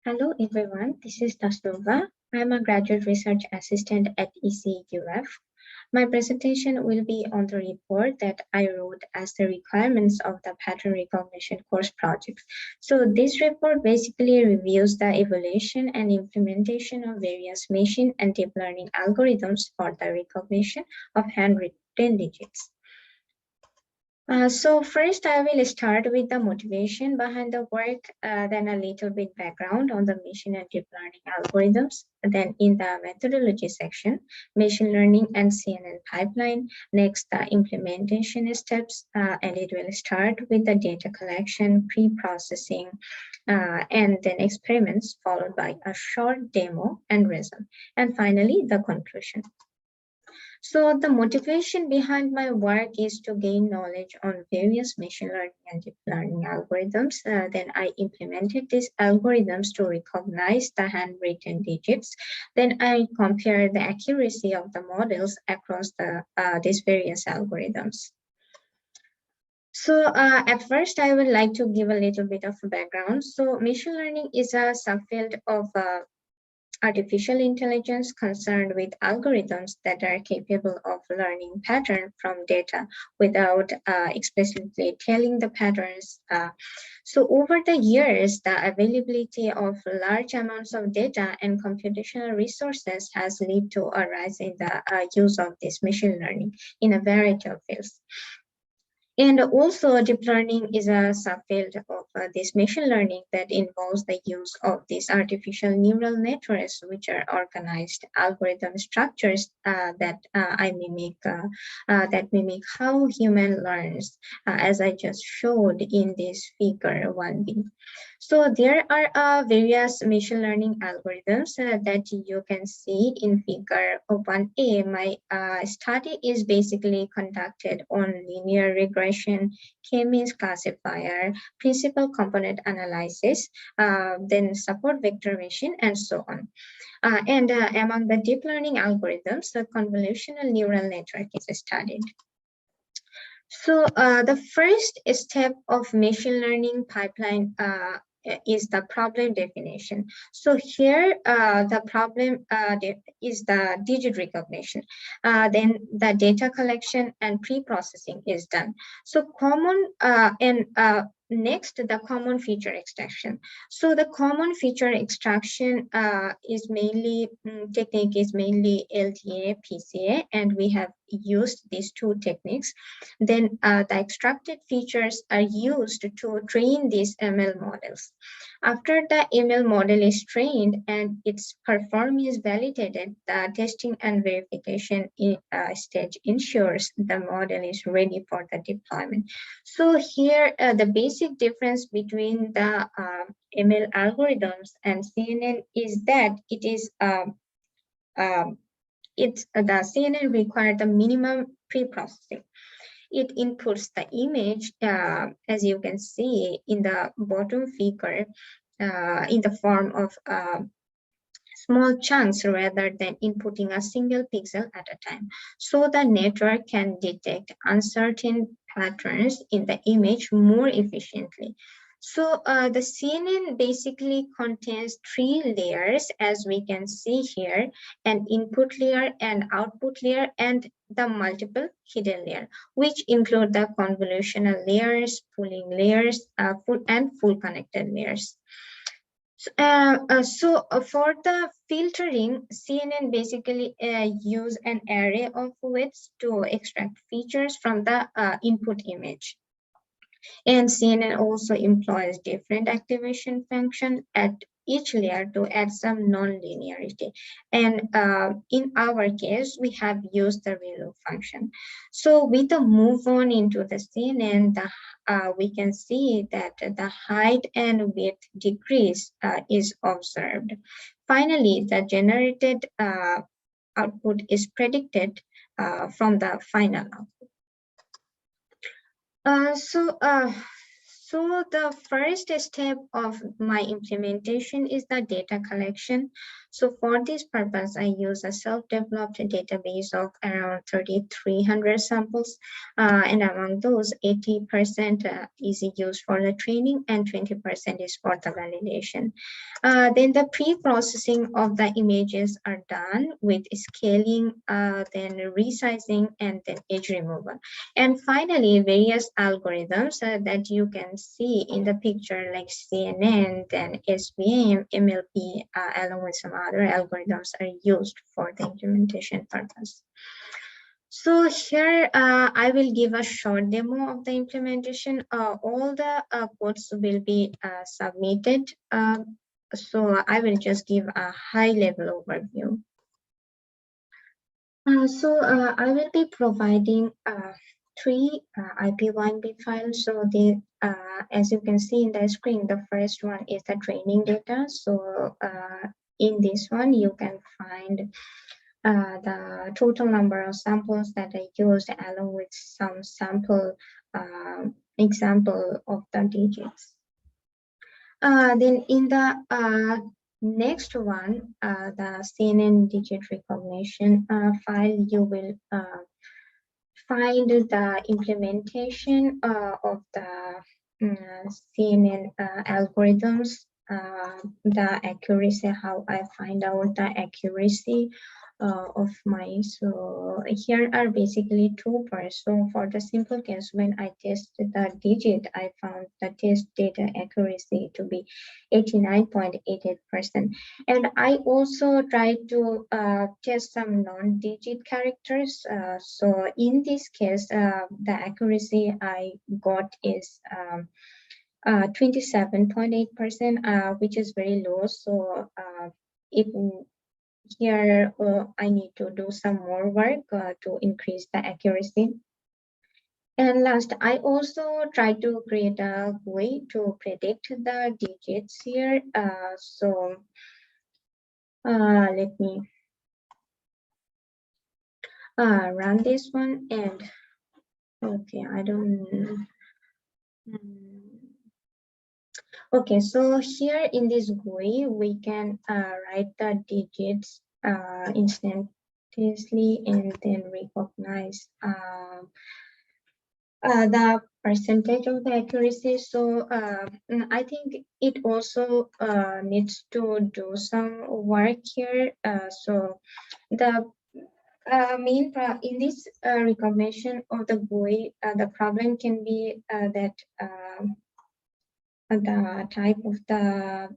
Hello everyone, this is Tasnova. I'm a graduate research assistant at ECUF. My presentation will be on the report that I wrote as the requirements of the pattern recognition course project. So this report basically reviews the evaluation and implementation of various machine and deep learning algorithms for the recognition of handwritten digits. So first I will start with the motivation behind the work, then a little bit background on the machine and deep learning algorithms. Then in the methodology section, machine learning and CNN pipeline. Next, the implementation steps, and it will start with the data collection, pre-processing, and then experiments, followed by a short demo and result. And finally, the conclusion. So the motivation behind my work is to gain knowledge on various machine learning and deep learning algorithms. Then I implemented these algorithms to recognize the handwritten digits. Then I compare the accuracy of the models across these various algorithms. So at first, I would like to give a little bit of a background. So machine learning is a subfield of artificial intelligence concerned with algorithms that are capable of learning patterns from data without explicitly telling the patterns. So over the years, the availability of large amounts of data and computational resources has led to a rise in the use of this machine learning in a variety of fields. And also deep learning is a subfield of this machine learning that involves the use of these artificial neural networks, which are organized algorithm structures that mimic how human learns, as I just showed in this figure 1B. So there are various machine learning algorithms that you can see in figure 1A. My study is basically conducted on linear regression, k-means classifier, principal component analysis, then support vector machine, and so on. And among the deep learning algorithms, the convolutional neural network is studied. So the first step of machine learning pipeline is the problem definition. So here the problem is the digit recognition. Then the data collection and pre-processing is done. So next, the common feature extraction. So the common feature extraction technique is mainly LTA, PCA, and we have used these two techniques. Then the extracted features are used to train these ML models. After the ML model is trained and its performance is validated, the testing and verification stage ensures the model is ready for the deployment. So here, the basic difference between the ML algorithms and CNN is that the CNN requires the minimum pre-processing. It inputs the image, as you can see in the bottom figure, in the form of small chunks rather than inputting a single pixel at a time. So the network can detect uncertain patterns in the image more efficiently. So the CNN basically contains three layers, as we can see here: an input layer, an output layer, and the multiple hidden layer, which include the convolutional layers, pooling layers, full connected layers. For the filtering, CNN basically use an array of widths to extract features from the input image. And CNN also employs different activation function at each layer to add some non-linearity. And in our case, we have used the ReLU function. So with the move on into the CNN, we can see that the height and width decrease is observed. Finally, the generated output is predicted from the final output. So the first step of my implementation is the data collection. So for this purpose, I use a self-developed database of around 3,300 samples, and among those, 80% is used for the training and 20% is for the validation. Then the pre-processing of the images are done with scaling, then resizing, and then edge removal. And finally, various algorithms that you can see in the picture, like CNN, then SVM, MLP, along with some other algorithms are used for the implementation purpose. So here I will give a short demo of the implementation. All the codes will be submitted. So I will just give a high level overview. I will be providing three IP1B files. So as you can see in the screen, the first one is the training data. So in this one, you can find the total number of samples that I used along with some sample example of the digits. Then in the next one, the CNN digit recognition file, you will find the implementation of the CNN algorithms, the accuracy, how I find out the accuracy of mine. So here are basically two parts. So for the simple case, when I tested the digit, I found the test data accuracy to be 89.88%. And I also tried to test some non-digit characters. So in this case, the accuracy I got is 27.8%, which is very low. So here I need to do some more work to increase the accuracy. And last, I also try to create a way to predict the digits here. Let me run this one, and okay, I don't. Okay, so here in this GUI, we can write the digits instantaneously and then recognize the percentage of the accuracy. So I think it also needs to do some work here. So the in this recognition of the GUI, the problem can be that the type of the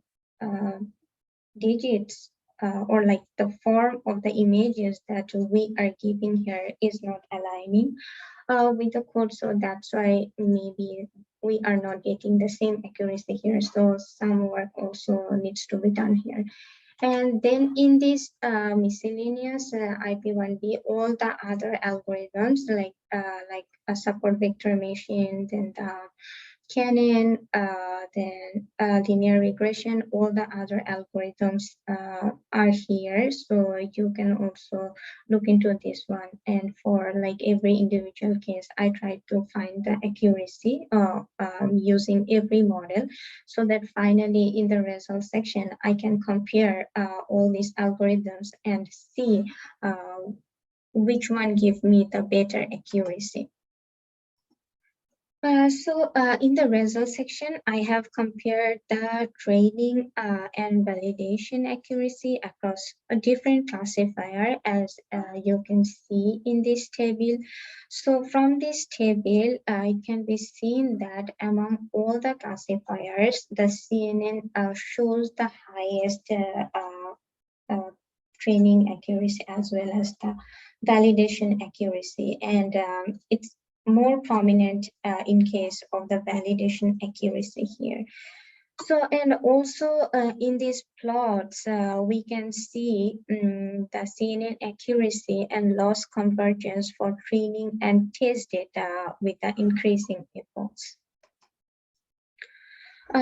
digits or like the form of the images that we are giving here is not aligning with the code. So that's why maybe we are not getting the same accuracy here. So some work also needs to be done here. And then in this miscellaneous IP1B, all the other algorithms like a support vector machine, then the Canon, then linear regression, all the other algorithms are here. So you can also look into this one. And for like every individual case, I try to find the accuracy using every model, so that finally in the results section, I can compare all these algorithms and see which one give me the better accuracy. In the results section, I have compared the training and validation accuracy across a different classifier, as you can see in this table. So from this table, it can be seen that among all the classifiers, the CNN shows the highest training accuracy as well as the validation accuracy, and it's more prominent in case of the validation accuracy here. So, and also in these plots, we can see the CNN accuracy and loss convergence for training and test data with the increasing efforts.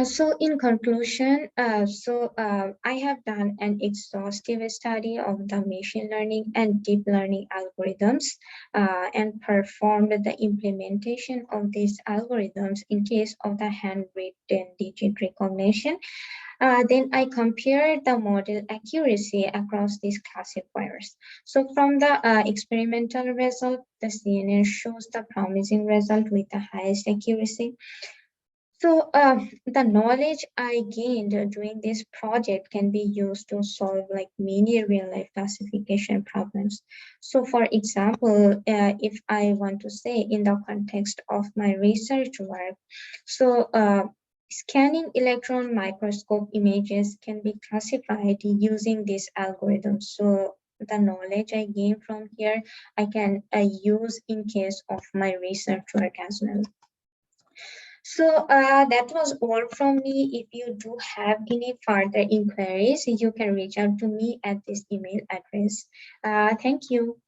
So in conclusion, I have done an exhaustive study of the machine learning and deep learning algorithms and performed the implementation of these algorithms in case of the handwritten digit recognition. Then I compared the model accuracy across these classifiers. So from the experimental result, the CNN shows the promising result with the highest accuracy. So the knowledge I gained during this project can be used to solve like many real life classification problems. So for example, if I want to say in the context of my research work, so scanning electron microscope images can be classified using this algorithm. So the knowledge I gain from here, I can use in case of my research work as well. So that was all from me. If you do have any further inquiries, you can reach out to me at this email address. Thank you.